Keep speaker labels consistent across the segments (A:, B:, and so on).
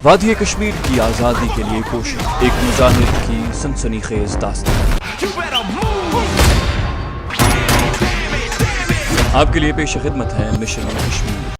A: وادی کشمیر کی آزادی کے لیے کوشش، ایک مجاہد کی سنسنی خیز داستان آپ کے لیے پیش خدمت ہے مشن کشمیر۔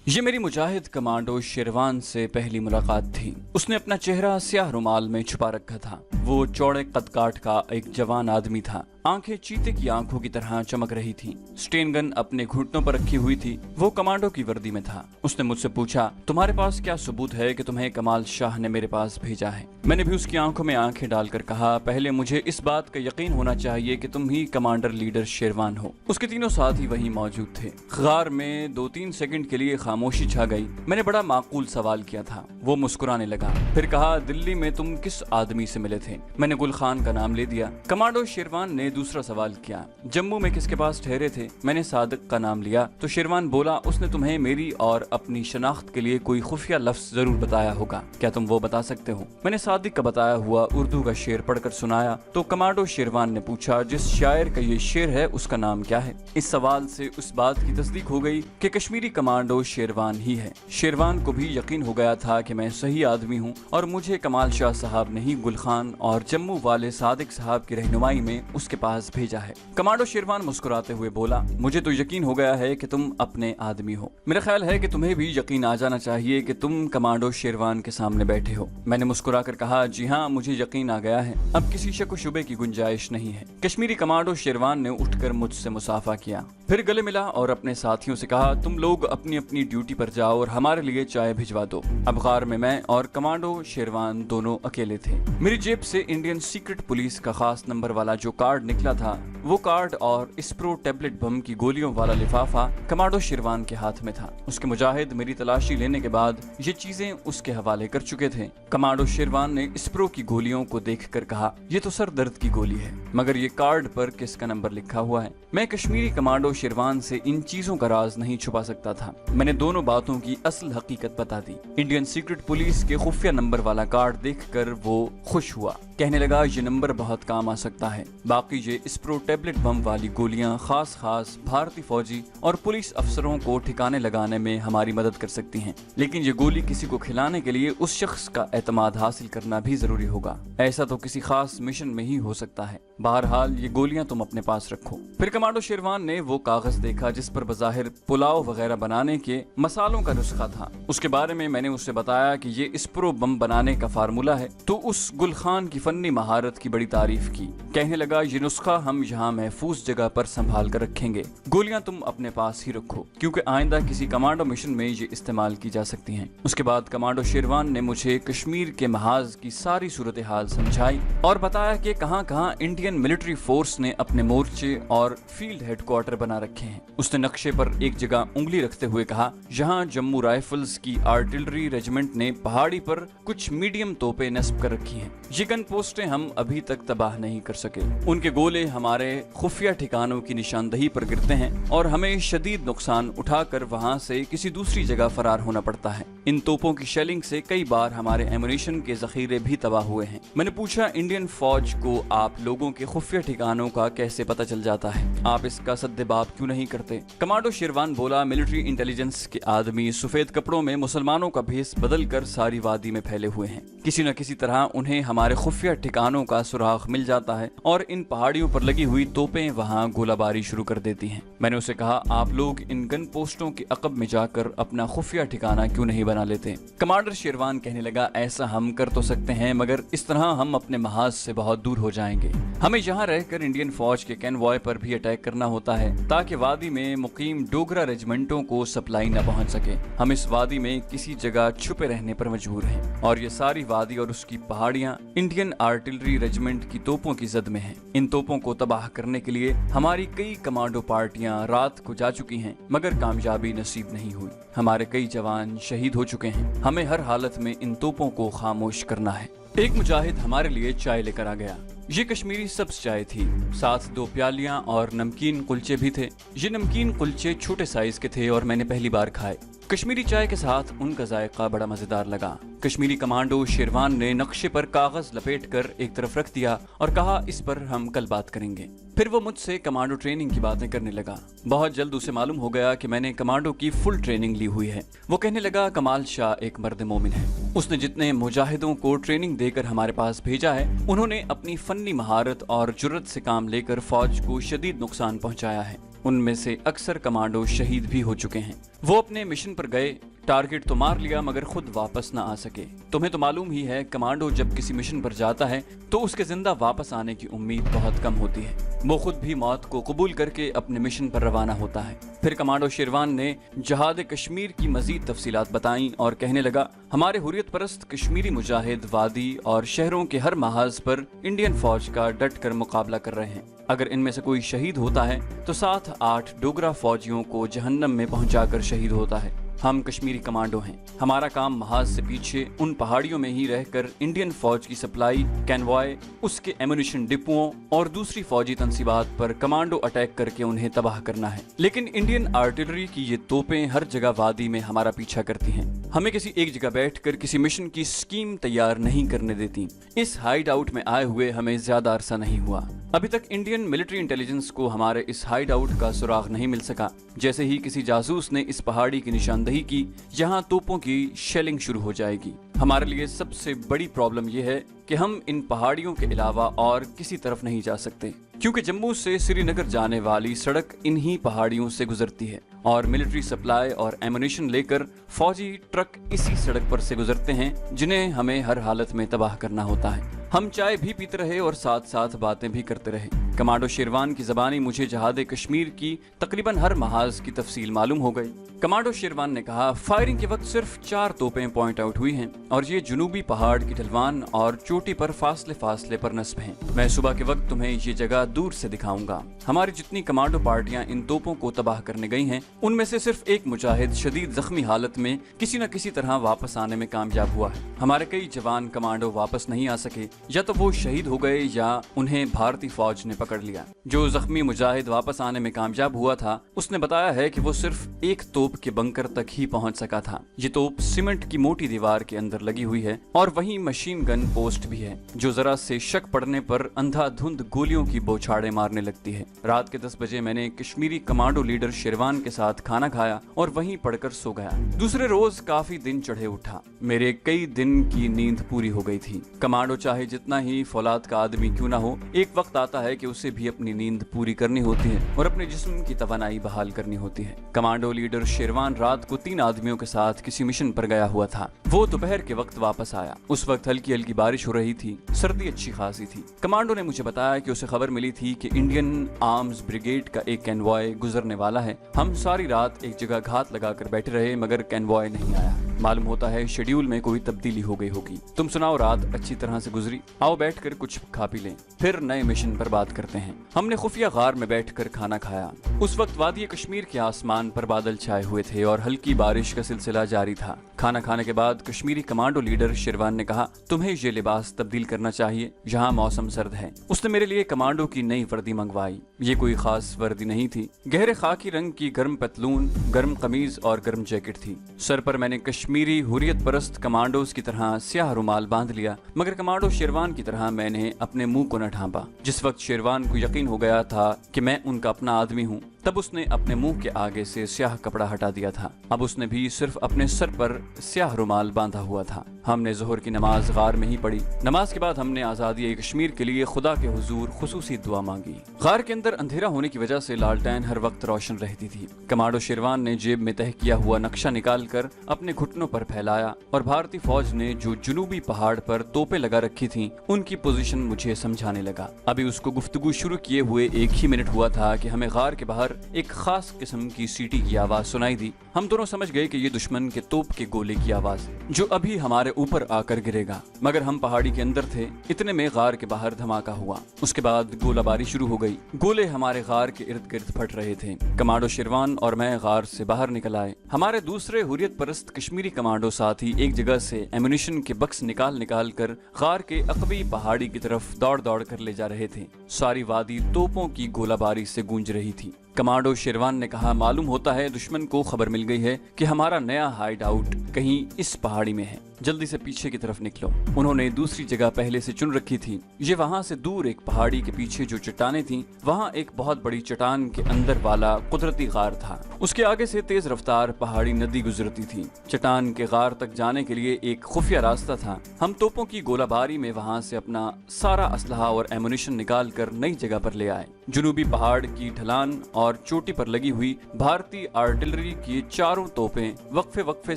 A: یہ میری مجاہد کمانڈو شیروان سے پہلی ملاقات تھی۔ اس نے اپنا چہرہ سیاہ رومال میں چھپا رکھا تھا۔ وہ چوڑے قد کاٹ کا ایک جوان آدمی تھا۔ آنکھیں چیتے کی آنکھوں کی طرح چمک رہی تھی۔ سٹین گن اپنے گھٹنوں پر رکھی ہوئی تھی۔ وہ کمانڈو کی وردی میں تھا۔ اس نے مجھ سے پوچھا، تمہارے پاس کیا ثبوت ہے کہ تمہیں کمال شاہ نے میرے پاس بھیجا ہے؟ میں نے بھی اس کی آنکھوں میں آنکھیں ڈال کر کہا، پہلے مجھے اس بات کا یقین ہونا چاہیے کہ تم ہی کمانڈر لیڈر شیروان ہو۔ اس کے تینوں ساتھی وہیں موجود تھے۔ غار میں 2-3 سیکنڈ کے لیے خاموشی چھا گئی۔ میں نے بڑا معقول سوال کیا تھا۔ وہ مسکرانے لگا، پھر کہا، دلی میں تم کس آدمی سے ملے تھے؟ میں نے گل خان کا نام لے دیا۔ کمانڈو شیروان نے دوسرا سوال کیا، جموں میں کس کے پاس ٹھہرے تھے؟ میں نے صادق کا نام لیا تو شیروان بولا، اس نے تمہیں میری اور اپنی شناخت کے لیے کوئی خفیہ لفظ ضرور بتایا ہوگا، کیا تم وہ بتا سکتے ہو؟ میں نے صادق کا بتایا ہوا اردو کا شعر پڑھ کر سنایا تو کمانڈو شیروان نے پوچھا، جس شاعر کا یہ شعر ہے اس کا نام کیا ہے؟ اس سوال سے اس بات کی تصدیق ہو گئی کہ کشمیری کمانڈو شیروان ہی ہے۔ شیروان کو بھی یقین ہو گیا تھا کہ میں صحیح آدمی ہوں اور مجھے کمال شاہ صاحب نے ہی گل خان اور جموں والے صادق صاحب کی رہنمائی میں اس کے پاس بھیجا ہے۔ کمانڈو شیروان مسکراتے ہوئے بولا، مجھے تو یقین ہو گیا ہے کہ تم اپنے آدمی ہو۔ میرا خیال ہے کہ تمہیں بھی یقین آ جانا چاہیے کہ تم کمانڈو شیروان کے سامنے بیٹھے ہو۔ میں نے مسکرا کر کہا، جی ہاں، مجھے یقین آ گیا ہے، اب کسی شک و شبے کی گنجائش نہیں ہے۔ کشمیری کمانڈو شیروان نے اٹھ کر مجھ سے مصافحہ کیا، پھر گلے ملا اور اپنے ساتھیوں سے کہا، تم لوگ اپنی اپنی ڈیوٹی پر جاؤ اور ہمارے لیے چائے بھجوا دو۔ اب غار میں اور کمانڈو شیروان دونوں اکیلے تھے۔ میری جیب سے انڈین سیکرٹ پولیس کا خاص نمبر والا جو کارڈ نکلا تھا، وہ کارڈ اور اسپرو ٹیبلٹ بم کی گولیوں والا لفافہ کمانڈو شیروان کے ہاتھ میں تھا۔ اس کے مجاہد میری تلاشی لینے کے بعد یہ چیزیں اس کے حوالے کر چکے تھے۔ کمانڈو شیروان نے اسپرو کی گولیوں کو دیکھ کر کہا، یہ تو سر درد کی گولی ہے، مگر یہ کارڈ پر کس کا نمبر لکھا ہوا ہے؟ میں کشمیری کمانڈو شیروان سے ان چیزوں کا راز نہیں چھپا سکتا تھا۔ میں نے دونوں باتوں کی اصل حقیقت بتا دی۔ انڈین سیکرٹ پولیس کے خفیہ نمبر والا کارڈ دیکھ کر وہ خوش ہوا، کہنے لگا، یہ نمبر بہت کام آ سکتا ہے۔ باقی یہ اسپرو ٹیبلٹ بم والی گولیاں خاص بھارتی فوجی اور پولیس افسروں کو ٹھکانے لگانے میں ہماری مدد کر سکتی ہیں، لیکن یہ گولی کسی کو کھلانے کے لیے اس شخص کا اعتماد حاصل کرنا بھی ضروری ہوگا۔ ایسا تو کسی خاص مشن میں ہی ہو سکتا ہے۔ بہرحال یہ گولیاں تم اپنے پاس رکھو۔ پھر کمانڈو شیروان نے وہ کاغذ دیکھا جس پر بظاہر پلاؤ وغیرہ بنانے کے مسالوں کا نسخہ تھا۔ اس کے بارے میں نے اسے بتایا کہ یہ اسپرو بم بنانے کا فارمولا ہے تو اس گل خان کی فنی مہارت کی بڑی تعریف کی، کہنے لگا، یہ نسخہ ہم یہاں محفوظ جگہ پر سنبھال کر رکھیں گے، گولیاں تم اپنے پاس ہی رکھو کیونکہ آئندہ کسی کمانڈو مشن میں یہ استعمال کی جا سکتی ہیں۔ اس کے بعد کمانڈو شیروان نے مجھے کشمیر کے محاذ کی ساری صورتحال سمجھائی اور بتایا کہ کہاں کہاں انڈین ملٹری فورس نے اپنے مورچے اور فیلڈ ہیڈ کوارٹر بنا رکھے ہیں۔ اس نے نقشے پر ایک جگہ انگلی رکھتے ہوئے کہا، یہاں جموں رائفلز کی آرٹلری ریجمنٹ نے پہاڑی پر کچھ میڈیم توپیں نصب کر رکھی ہیں۔ یہ گن پوسٹیں ہم ابھی تک تباہ نہیں کر سکے۔ ان کے گولے ہمارے خفیہ ٹھکانوں کی نشاندہی پر گرتے ہیں اور ہمیں شدید نقصان اٹھا کر وہاں سے کسی دوسری جگہ فرار ہونا پڑتا ہے۔ ان توپوں کی شیلنگ سے کئی بار ہمارے ایمونیشن کے ذخیرے بھی تباہ ہوئے ہیں۔ میں نے پوچھا، انڈین فوج کو آپ لوگوں کے خفیہ ٹھکانوں کا کیسے پتہ چل جاتا ہے؟ آپ اس کا سدباب کیوں نہیں کرتے؟ کمانڈو شیروان بولا، ملٹری انٹیلیجنس کے آدمی سفید کپڑوں میں مسلمانوں کا بھیس بدل کر ساری وادی میں پھیلے ہوئے ہیں۔ کسی نہ کسی طرح انہیں ہمارے خفیہ ٹھکانوں کا سراغ مل جاتا ہے اور ان پہاڑیوں پر لگی ہوئی توپیں وہاں گولہ باری شروع کر دیتی ہیں۔ میں نے اسے کہا، آپ لوگ ان گن پوسٹوں کے عقب میں جا کر اپنا خفیہ ٹھکانہ کیوں نہیں بنا لیتے؟ کمانڈر شیروان کہنے لگا، ایسا ہم کر تو سکتے ہیں مگر اس طرح ہم اپنے محاذ سے بہت دور ہو جائیں گے۔ ہمیں یہاں رہ کر انڈین فوج کے کینوائے پر بھی اٹیک کرنا ہوتا ہے تاکہ وادی میں مقیم ڈوگرا ریجمنٹوں کو سپلائی نہ پہنچ سکے۔ ہم اس وادی میں کسی جگہ چھپے رہنے پر مجبور ہیں اور یہ ساری وادی اور اس کی پہاڑیاں انڈین آرٹلری ریجمنٹ کی توپوں کی زد میں ہیں۔ ان توپوں کو تباہ کرنے کے لیے ہماری کئی کمانڈو پارٹیاں رات کو جا چکی ہیں مگر کامیابی نصیب نہیں ہوئی۔ ہمارے کئی جوان شہید ہو چکے ہیں۔ ہمیں ہر حالت میں ان توپوں کو خاموش کرنا ہے۔ ایک مجاہد ہمارے لیے چائے لے کر آ گیا۔ ये कश्मीरी सब्ज चाय थी, साथ 2 प्यालियां और नमकीन कुलचे भी थे। ये नमकीन कुलचे छोटे साइज के थे और मैंने पहली बार खाए। कश्मीरी चाय के साथ उनका जायका बड़ा मजेदार लगा। कश्मीरी कमांडो शेरवान ने नक्शे पर कागज लपेटकर एक तरफ रख दिया और कहा, इस पर हम कल बात करेंगे। फिर वो मुझसे कमांडो ट्रेनिंग की बातें करने लगा। बहुत जल्द उसे मालूम हो गया कि मैंने कमांडो की फुल ट्रेनिंग ली हुई है। वो कहने लगा, कमाल शाह एक मर्द मोमिन है। उसने जितने मुजाहिदों को ट्रेनिंग देकर हमारे पास भेजा है, उन्होंने अपनी फन्नी महारत और जुर्रत से काम लेकर फौज को शदीद नुकसान पहुंचाया है। उनमें से अक्सर कमांडो शहीद भी हो चुके हैं। वो अपने मिशन पर गए, टारगेट तो मार लिया मगर खुद वापस न आ सके। तुम्हें तो मालूम ही है, कमांडो जब किसी मिशन पर जाता है तो उसके जिंदा वापस आने की उम्मीद बहुत कम होती है। वो खुद भी मौत को कबूल करके अपने मिशन पर रवाना होता है। फिर कमांडो शेरवान ने जहाद कश्मीर की मजीद तफसीलात बताईं और कहने लगा, हमारे हुर्रियत परस्त कश्मीरी मुजाहिद वादी और शहरों के हर महाज पर इंडियन फौज का डट कर मुकाबला कर रहे हैं। अगर इनमें से कोई शहीद होता है तो 7-8 डोगरा फौजियों को जहन्नम में पहुंचाकर शहीद होता है। हम कश्मीरी कमांडो हैं। हमारा काम महाज से पीछे उन पहाड़ियों में ही रहकर इंडियन फौज की सप्लाई, कैनवॉय, उसके एमुनिशन डिपुओं और दूसरी फौजी तंसीबात पर कमांडो अटैक करके उन्हें तबाह करना है। लेकिन इंडियन आर्टिलरी की ये तोपें हर जगह वादी में हमारा पीछा करती हैं। हमें किसी एक जगह बैठकर किसी मिशन की स्कीम तैयार नहीं करने देती। इस हाइड आउट में आए हुए हमें ज्यादा अरसा नहीं हुआ। अभी तक इंडियन मिलिट्री इंटेलिजेंस को हमारे इस हाइड आउट का सुराग नहीं मिल सका। जैसे ही किसी जासूस ने इस पहाड़ी की निशानदही की, यहाँ तोपों की शेलिंग शुरू हो जाएगी। हमारे लिए सबसे बड़ी प्रॉब्लम यह है कि हम इन पहाड़ियों के अलावा और किसी तरफ नहीं जा सकते, क्योंकि जम्मू से श्रीनगर जाने वाली सड़क इन्हीं पहाड़ियों से गुजरती है और मिलिट्री सप्लाई और एमुनिशन लेकर फौजी ट्रक इसी सड़क पर से गुजरते हैं, जिन्हें हमें हर हालत में तबाह करना होता है। हम चाय भी पीते रहे और साथ साथ बातें भी करते रहे। कमांडो शेरवान की ज़बानी मुझे जहाद कश्मीर की तकरीबन हर महाज की तफसील मालूम हो गई। कमांडो शेरवान ने कहा, फायरिंग के वक्त सिर्फ 4 तोपें पॉइंट आउट हुई हैं और ये जुनूबी पहाड़ की ढलवान और चोटी पर फासले पर नस्ब हैं। मैं सुबह के वक्त तुम्हें ये जगह दूर से दिखाऊंगा। हमारी जितनी कमांडो पार्टियां इन तोपों को तबाह करने गई हैं, उनमें से सिर्फ एक मुजाहिद शदीद जख्मी हालत में किसी न किसी तरह वापस आने में कामयाब हुआ है। हमारे कई जवान कमांडो वापस नहीं आ सके, या तो वो शहीद हो गए या उन्हें भारतीय फौज ने पकड़ लिया। जो जख्मी मुजाहिद वापस आने में कामयाब हुआ था, उसने बताया है कि वो सिर्फ एक तोप के बंकर तक ही पहुंच सका था। ये तोप सीमेंट की मोटी दीवार के अंदर लगी हुई है और वहीं मशीन गन पोस्ट भी है, जो जरा से शक पड़ने पर अंधाधुंध गोलियों की बौछारें मारने लगती है। रात के 10 बजे मैंने कश्मीरी कमांडो लीडर शेरवान के साथ खाना खाया और वहीं पड़कर सो गया। दूसरे रोज काफी दिन चढ़े उठा। मेरे कई दिन की नींद पूरी हो गई थी। कमांडो चाहे जितना ही फौलाद का आदमी क्यों ना हो, एक वक्त आता है कि उसे भी अपनी नींद पूरी करनी होती है और अपने जिस्म की तवानाई बहाल करनी होती है। कमांडो लीडर शेरवान रात को 3 आदमियों के साथ किसी मिशन पर गया हुआ था। वो दोपहर के वक्त वापस आया। उस वक्त हल्की हल्की बारिश हो रही थी, सर्दी अच्छी खासी थी। कमांडो ने मुझे बताया कि उसे खबर मिली थी कि इंडियन आर्म्स ब्रिगेड का एक कैनवॉय गुजरने वाला है। हम सारी रात एक जगह घात लगाकर बैठे रहे, मगर कैनवॉय नहीं आया। मालूम होता है शेड्यूल में कोई तब्दीली हो गई होगी। तुम सुनाओ, रात अच्छी तरह से गुजरी? आओ बैठकर कुछ खा पी लें, फिर नए मिशन पर बात करते हैं। हमने खुफिया गार में बैठकर खाना खाया। उस वक्त वादी कश्मीर के आसमान पर बादल छाए हुए थे और हल्की बारिश का सिलसिला जारी था। खाना खाने के बाद कश्मीरी कमांडो लीडर शेरवान ने कहा, तुम्हें ये लिबास तब्दील करना चाहिए, यहाँ मौसम सर्द है। उसने मेरे लिए कमांडो की नई वर्दी मंगवाई। ये कोई खास वर्दी नहीं थी। गहरे खाकी रंग की गर्म पतलून, गर्म कमीज और गर्म जैकेट थी। सर पर मैंने कश्मीरी हुर्रियत परस्त कमांडोज की तरह स्याह रुमाल बांध लिया, मगर कमांडो शेरवान की तरह मैंने अपने मुंह को न ढांपा। जिस वक्त शेरवान को यकीन हो गया था कि मैं उनका अपना आदमी हूँ, तब उसने अपने मुंह के आगे से स्याह कपड़ा हटा दिया था। अब उसने भी सिर्फ अपने सर पर स्याह रुमाल बांधा हुआ था। हमने जोहर की नमाज गार में ही पढ़ी। नमाज के बाद हमने आज़ादी कश्मीर के लिए खुदा के हुजूर खुसूसी दुआ मांगी। गार के अंदर अंधेरा होने की वजह से लालटेन हर वक्त रोशन रहती थी। कमांडो शेरवान ने जेब में तह किया हुआ नक्शा निकाल कर अपने घुटनों पर फैलाया और भारतीय फौज ने जो जुनूबी पहाड़ पर तोपें लगा रखी थीं, उनकी पोजीशन मुझे समझाने लगा। अभी उसको गुफ्तगू शुरू किए हुए 1 ही मिनट हुआ था कि हमें गार के बाहर कर एक खास किस्म की सीटी की आवाज सुनाई दी। हम दोनों समझ गए कि ये दुश्मन के तोप के गोले की आवाज है जो अभी हमारे ऊपर आकर गिरेगा, मगर हम पहाड़ी के अंदर थे। इतने में गार के बाहर धमाका हुआ। उसके बाद गोलाबारी शुरू हो गई। गोले हमारे गार के इर्द गिर्द फट रहे थे। कमांडो शेरवान और मैं गार से बाहर निकल आए। हमारे दूसरे हुर्रियत परस्त कश्मीरी कमांडो साथी एक जगह से एम्यूनिशन के बक्स निकाल कर गार के अकबी पहाड़ी की तरफ दौड़ कर ले जा रहे थे। सारी वादी तोपों की गोलाबारी से गूंज रही थी। कमांडो शेरवान ने कहा, मालूम होता है दुश्मन को खबर मिल गई है कि हमारा नया हाइड आउट कहीं इस पहाड़ी में है, जल्दी से पीछे की तरफ निकलो। उन्होंने दूसरी जगह पहले से चुन रखी थी। ये वहां से दूर एक पहाड़ी के पीछे जो चट्टानें थीं, वहां एक बहुत बड़ी चट्टान के अंदर वाला कुदरती गार था। उसके आगे से तेज रफ्तार पहाड़ी नदी गुजरती थी। चट्टान के गार तक जाने के लिए एक खुफिया रास्ता था। हम तोपों की गोलाबारी में वहां से अपना सारा असलहा और एमुनिशन निकाल कर नई जगह पर ले आए। जुनूबी पहाड़ की ढलान और चोटी पर लगी हुई भारतीय आर्टिलरी की चारों तोपें वक्फे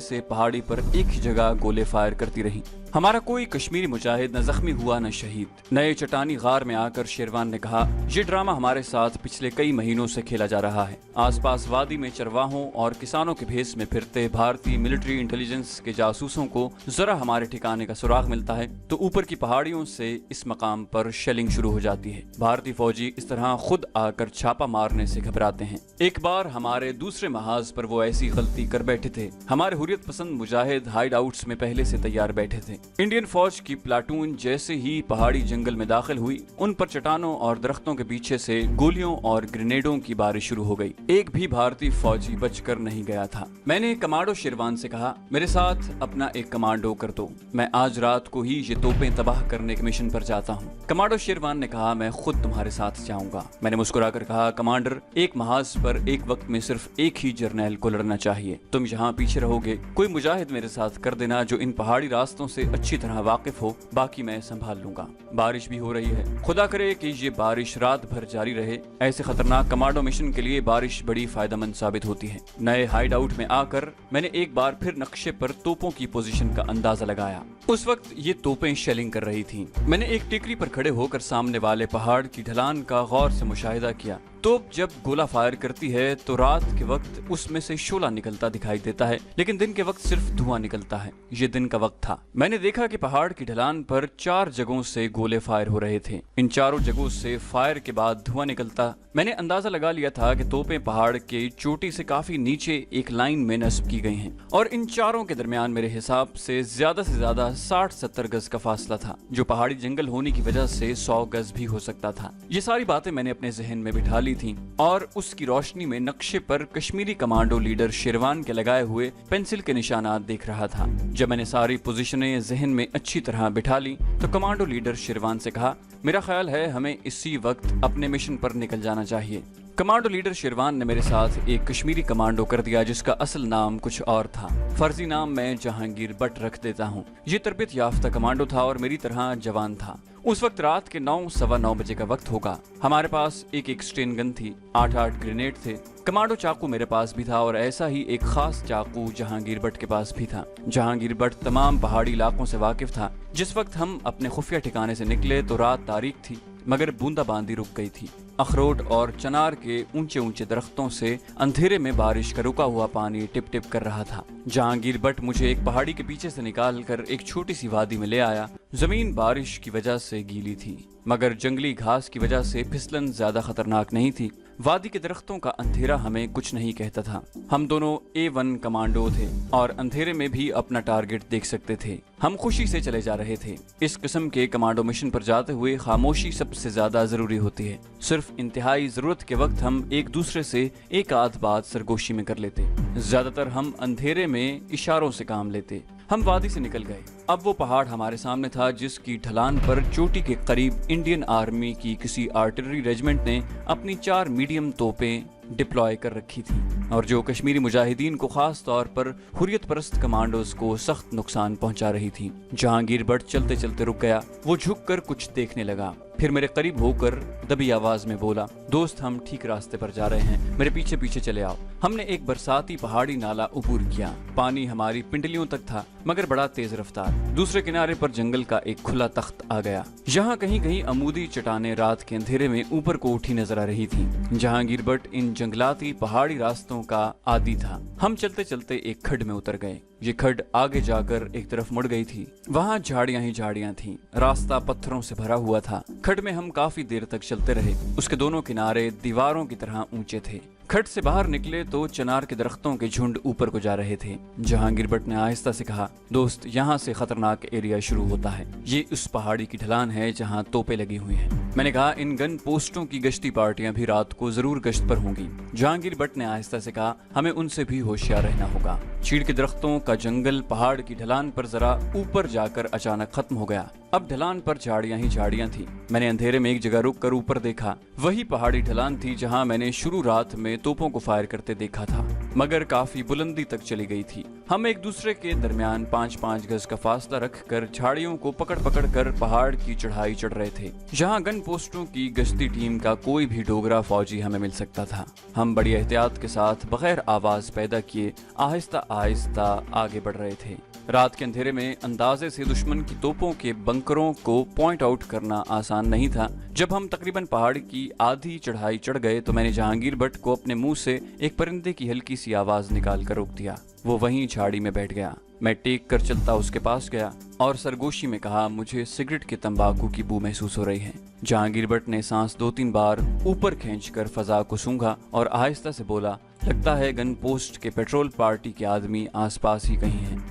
A: से पहाड़ी पर एक ही जगह गोले फायर करती रहीं। हमारा कोई कश्मीरी मुजाहिद न जख्मी हुआ न शहीद। नए चट्टानी गार में आकर शेरवान ने कहा, ये ड्रामा हमारे साथ पिछले कई महीनों से खेला जा रहा है। आसपास वादी में चरवाहों और किसानों के भेस में फिरते भारतीय मिलिट्री इंटेलिजेंस के जासूसों को जरा हमारे ठिकाने का सुराग मिलता है तो ऊपर की पहाड़ियों से इस मकाम पर शेलिंग शुरू हो जाती है। भारतीय फौजी इस तरह खुद आकर छापा मारने से घबराते हैं। एक बार हमारे दूसरे महाज पर वो ऐसी गलती कर बैठे थे। हमारे हुर्रियत पसंद मुजाहिद हाइड आउट्स में पहले से तैयार बैठे थे। इंडियन फौज की प्लाटून जैसे ही पहाड़ी जंगल में दाखिल हुई, उन पर चट्टानों और दरख्तों के पीछे से गोलियों और ग्रेनेडों की बारिश शुरू हो गई। एक भी भारतीय फौजी बचकर नहीं गया था। मैंने कमांडो शेरवान से कहा, मेरे साथ अपना एक कमांडो कर दो, मैं आज रात को ही ये तोपें तबाह करने के मिशन पर जाता हूँ। कमांडो शेरवान ने कहा, मैं खुद तुम्हारे साथ जाऊंगा। मैंने मुस्कुराकर कहा, कमांडर, एक महाज पर एक वक्त में सिर्फ एक ही जर्नैल को लड़ना चाहिए। तुम यहाँ पीछे रहोगे, कोई मुजाहिद मेरे साथ कर देना जो इन पहाड़ी रास्तों से अच्छी तरह वाकिफ हो, बाकी मैं संभाल लूंगा। बारिश भी हो रही है, खुदा करे कि ये बारिश रात भर जारी रहे। ऐसे खतरनाक कमांडो मिशन के लिए बारिश बड़ी फायदेमंद साबित होती है। नए हाइड आउट में आकर मैंने एक बार फिर नक्शे पर तोपों की पोजीशन का अंदाजा लगाया। उस वक्त ये तोपें शेलिंग कर रही थीं। मैंने एक टेकरी पर खड़े होकर सामने वाले पहाड़ की ढलान का गौर से मुशाहिदा किया। तोप जब गोला फायर करती है तो रात के वक्त उसमें से शोला निकलता दिखाई देता है, लेकिन दिन के वक्त सिर्फ धुआं निकलता है। ये दिन का वक्त था। मैंने देखा कि पहाड़ की ढलान पर 4 जगहों से गोले फायर हो रहे थे। इन चारों जगहों से फायर के बाद धुआं निकलता। मैंने अंदाजा लगा लिया था कि तोपें पहाड़ के चोटी से काफी नीचे एक लाइन में नस्ब की गई हैं और इन चारों के दरमियान मेरे हिसाब से ज्यादा 60-70 गज का फासला था, जो पहाड़ी जंगल होने की वजह से 100 गज भी हो सकता था। ये सारी बातें मैंने अपने जहन में बिठा ली थी और उसकी रोशनी में नक्शे पर कश्मीरी कमांडो लीडर शेरवान के लगाए हुए पेंसिल के निशानात देख रहा था। जब मैंने सारी पोजीशनें जहन में अच्छी तरह बिठा ली तो कमांडो लीडर शेरवान से कहा, मेरा ख्याल है हमें इसी वक्त अपने मिशन पर निकल जाना चाहिए। कमांडो लीडर शेरवान ने मेरे साथ एक कश्मीरी कमांडो कर दिया जिसका असल नाम कुछ और था। फर्जी नाम मैं जहांगीर बट रख देता हूँ। ये तरबियत याफ्ता कमांडो था और मेरी तरह जवान था। उस वक्त रात के 9-9:15 बजे का वक्त होगा। हमारे पास एक स्टेन गन थी, 8 ग्रेनेड थे। कमांडो चाकू मेरे पास भी था और ऐसा ही एक खास चाकू जहांगीर बट के पास भी था। जहांगीर बट तमाम पहाड़ी इलाकों से वाकिफ था। जिस वक्त हम अपने खुफिया ठिकाने से निकले तो रात तारीख थी, मगर बूंदाबांदी रुक गई थी। अखरोट और चनार के ऊंचे दरख्तों से अंधेरे में बारिश का रुका हुआ पानी टिप टिप कर रहा था। जहांगीर बट मुझे एक पहाड़ी के पीछे से निकालकर एक छोटी सी वादी में ले आया। जमीन बारिश की वजह से गीली थी, मगर जंगली घास की वजह से फिसलन ज्यादा खतरनाक नहीं थी। वादी के दरख्तों का अंधेरा हमें कुछ नहीं कहता था। हम दोनों A1 कमांडो थे और अंधेरे में भी अपना टारगेट देख सकते थे। हम खुशी से चले जा रहे थे। इस किस्म के कमांडो मिशन पर जाते हुए खामोशी सबसे ज्यादा जरूरी होती है। सिर्फ इंतहाई जरूरत के वक्त हम एक दूसरे से एक आध बात सरगोशी में कर लेते। ज्यादातर हम अंधेरे में इशारों से काम लेते। हम वादी से निकल गए। अब वो पहाड़ हमारे सामने था जिसकी ढलान पर चोटी के करीब इंडियन आर्मी की किसी आर्टिलरी रेजिमेंट ने अपनी 4 मीडियम तोपें डिप्लॉय कर रखी थी और जो कश्मीरी मुजाहिदीन को खास तौर पर हुर्रियत परस्त कमांडोज को सख्त नुकसान पहुंचा रही थी। जहांगीर बट चलते चलते रुक गया। वो झुककर कुछ देखने लगा, फिर मेरे करीब होकर दबी आवाज में बोला, दोस्त हम ठीक रास्ते पर जा रहे हैं, मेरे पीछे पीछे चले आओ। हमने एक बरसाती पहाड़ी नाला अबूर किया। पानी हमारी पिंडलियों तक था, मगर बड़ा तेज रफ्तार। दूसरे किनारे पर जंगल का एक खुला तख्त आ गया। यहाँ कहीं कहीं अमूदी चट्टानें रात के अंधेरे में ऊपर को उठी नजर आ रही थी। जहांगीर बट इन जंगलाती पहाड़ी रास्तों का आदी था। हम चलते चलते एक खड्ड में उतर गए। ये खड्ड आगे जाकर एक तरफ मुड़ गई थी। वहाँ झाड़ियां ही झाड़ियां थीं। रास्ता पत्थरों से भरा हुआ था। खड्ड में हम काफी देर तक चलते रहे। उसके दोनों किनारे दीवारों की तरह ऊंचे थे। खड्ड से बाहर निकले तो चिनार के दरख्तों के झुंड ऊपर को जा रहे थे। जहांगीर भट्ट ने आहिस्ता से कहा, दोस्त, यहाँ से खतरनाक एरिया शुरू होता है। ये उस पहाड़ी की ढलान है जहाँ तोपें लगी हुई हैं। मैंने कहा, इन गन पोस्टों की गश्ती पार्टियां भी रात को जरूर गश्त पर होंगी। जहांगीर भट्ट ने आहिस्ता से कहा, हमें उनसे भी होशियार रहना होगा। चीड़ के दरख्तों का जंगल पहाड़ की ढलान पर जरा ऊपर जाकर अचानक खत्म हो गया। अब ढलान पर झाड़ियां ही झाड़ियां थी। मैंने अंधेरे में एक जगह रुक कर ऊपर देखा। वही पहाड़ी ढलान थी जहां मैंने शुरू रात में तोपों को फायर करते देखा था, मगर काफी बुलंदी तक चली गई थी। हम एक दूसरे के दरमियान 5-5 गज का फासला रखकर झाड़ियों को पकड़ पकड़ कर पहाड़ की चढ़ाई चढ़ रहे थे, जहां गन पोस्टों की गश्ती टीम का कोई भी डोगरा फौजी हमें मिल सकता था। हम बड़ी एहतियात के साथ बगैर आवाज पैदा किए आहिस्ता आहिस्ता आगे बढ़ रहे थे। रात के अंधेरे में अंदाजे से दुश्मन की तोपों के बंकरों को पॉइंट आउट करना आसान नहीं था। जब हम तकरीबन पहाड़ की आधी चढ़ाई चढ़ गए तो मैंने जहांगीर भट्ट को अपने मुंह से एक परिंदे की हल्की सी आवाज निकाल कर रोक दिया। वो वहीं झाड़ी में बैठ गया। मैं टेक कर चलता उसके पास गया और सरगोशी में कहा, मुझे सिगरेट के तंबाकू की बू महसूस हो रही है। जहांगीर भट्ट ने सांस 2-3 बार ऊपर खींचकर फजा को सूंघा और आहिस्ता से बोला, लगता है गन पोस्ट के पेट्रोल पार्टी के आदमी आसपास ही कहीं हैं।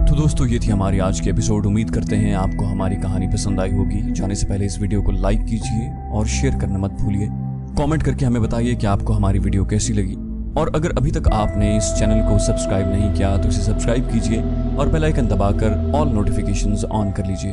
A: तो दोस्तों, ये थी हमारी आज की एपिसोड। उम्मीद करते हैं आपको हमारी कहानी पसंद आई होगी। जाने से पहले इस वीडियो को लाइक कीजिए और शेयर करना मत भूलिए। कमेंट करके हमें बताइए कि आपको हमारी वीडियो कैसी लगी। और अगर अभी तक आपने इस चैनल को सब्सक्राइब नहीं किया तो इसे सब्सक्राइब कीजिए और बेल आइकन दबाकर ऑल नोटिफिकेशंस ऑन कर लीजिए।